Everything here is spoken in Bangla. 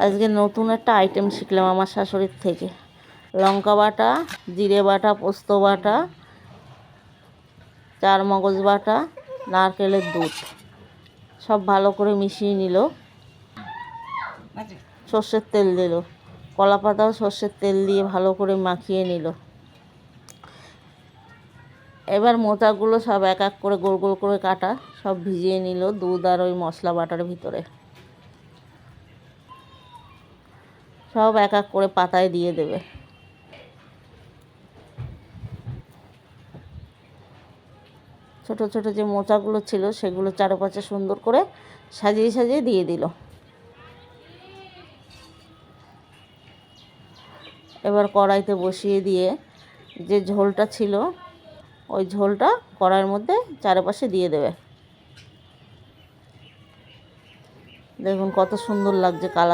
আজকে নতুন একটা আইটেম শিখলাম আমার শাশুড়ির থেকে। লঙ্কা বাটা, জিরে বাটা, পোস্ত বাটা, চার মগজ বাটা, নারকেলের দুধ সব ভালো করে মিশিয়ে নিল। সর্ষের তেল দিল, কলা পাতাও সর্ষের তেল দিয়ে ভালো করে মাখিয়ে নিল। এবার মোচাগুলো সব এক এক করে গোল গোল করে কাটা সব ভিজিয়ে নিল দুধ আর ওই মশলা বাটার ভিতরে। সব এক এক করে পাতায় দিয়ে দেবে। ছোট ছোট যে মোচাগুলো ছিল সেগুলো চারপাশে সুন্দর করে সাজিয়ে সাজিয়ে দিয়ে দিল। এবার কড়াইতে বসিয়ে দিয়ে যে ঝোলটা ছিল ওই ঝোলটা কড়াইয়ের মধ্যে চারপাশে দিয়ে দেবে। দেখুন কত সুন্দর লাগছে কালার।